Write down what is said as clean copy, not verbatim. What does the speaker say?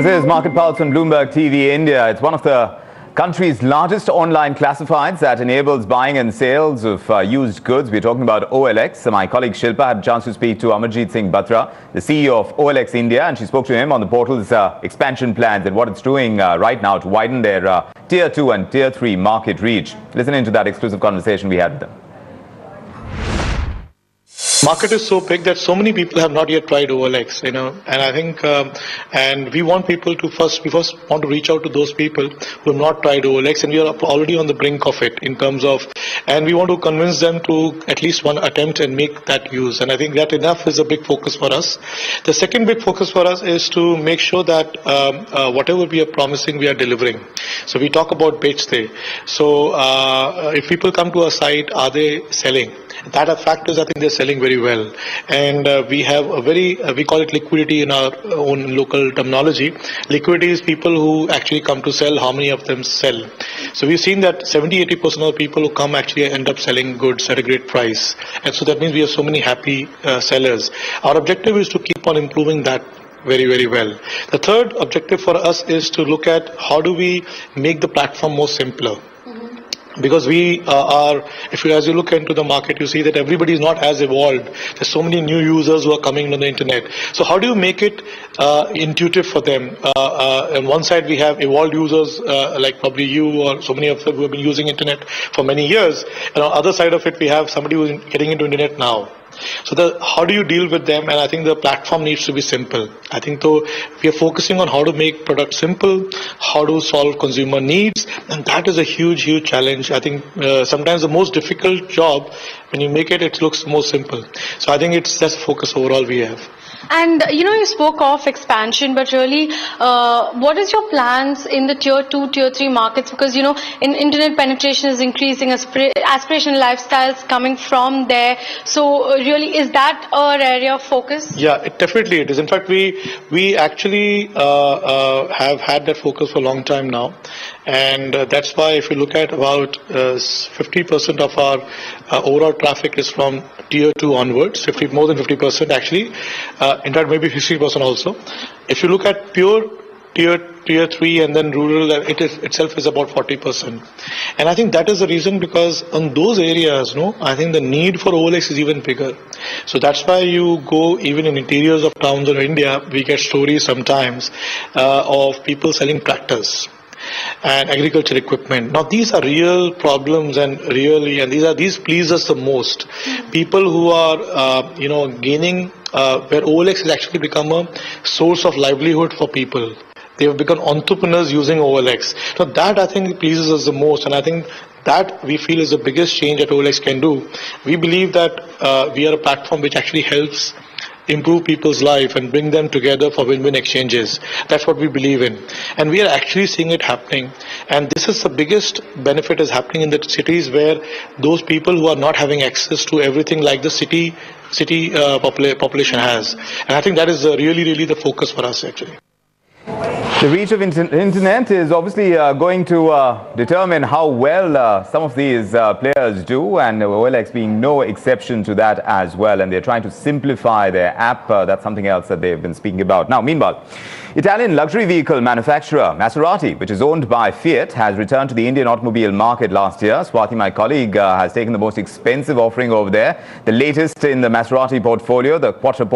This is Market Pulse on Bloomberg TV India. It's one of the country's largest online classifieds that enables buying and sales of used goods. We're talking about OLX. My colleague Shilpa had a chance to speak to Amarjit Singh Batra, the CEO of OLX India, and she spoke to him on the portal's expansion plans and what it's doing right now to widen their Tier 2 and Tier 3 market reach. Listen into that exclusive conversation we had with them. Market is so big that so many people have not yet tried OLX, and I think, and we want people to we first want to reach out to those people who have not tried OLX, and we are already on the brink of it in terms of, and we want to convince them to at least one attempt and make that use. And I think that enough is a big focus for us. The second big focus for us is to make sure that whatever we are promising, we are delivering. So we talk about Bechte. So if people come to our site, are they selling? That fact is, I think they're selling very well, and we have a we call it liquidity in our own local terminology. Liquidity is people who actually come to sell, how many of them sell. So we've seen that 70-80% of the people who come actually end up selling goods at a great price, and so that means we have so many happy sellers. Our objective is to keep on improving that very, very well. The third objective for us is to look at how do we make the platform more simpler. Because we as you look into the market, you see that everybody is not as evolved. There's so many new users who are coming on the internet. So how do you make it intuitive for them? On one side, we have evolved users like probably you or so many of them who have been using internet for many years. And on the other side of it, we have somebody who's getting into internet now. So how do you deal with them? And I think the platform needs to be simple. I think though we are focusing on how to make products simple, how to solve consumer needs, and that is a huge, huge challenge. I think sometimes the most difficult job, when you make it, it looks more simple. So I think that's the focus overall we have. And you spoke of expansion, but really, what is your plans in the Tier 2, Tier 3 markets? Because, in internet penetration is increasing, aspirational lifestyles coming from there. So really, is that our area of focus? Yeah, definitely it is. In fact, we actually have had that focus for a long time now. And that's why if you look at about 50% of our overall traffic is from Tier 2 onwards, more than 50% actually. In fact, maybe 50% also. If you look at pure Tier 3 and then rural, itself is about 40%. And I think that is the reason, because on those areas, I think the need for OLX is even bigger. So that's why you go even in interiors of towns in India, we get stories sometimes of people selling tractors and agriculture equipment. Now these are real problems, and these please us the most. People who are gaining where OLX has actually become a source of livelihood for people. They have become entrepreneurs using OLX. So that I think pleases us the most, and I think that we feel is the biggest change that OLX can do. We believe that we are a platform which actually helps improve people's life and bring them together for win-win exchanges. That's what we believe in. And we are actually seeing it happening. And this is the biggest benefit is happening in the cities where those people who are not having access to everything like the city population has. And I think that is really, really the focus for us actually. The reach of internet is obviously going to determine how well some of these players do, and OLX being no exception to that as well. And they're trying to simplify their app. That's something else that they've been speaking about. Now, meanwhile, Italian luxury vehicle manufacturer Maserati, which is owned by Fiat, has returned to the Indian automobile market last year. Swati, my colleague, has taken the most expensive offering over there, the latest in the Maserati portfolio, the Quattro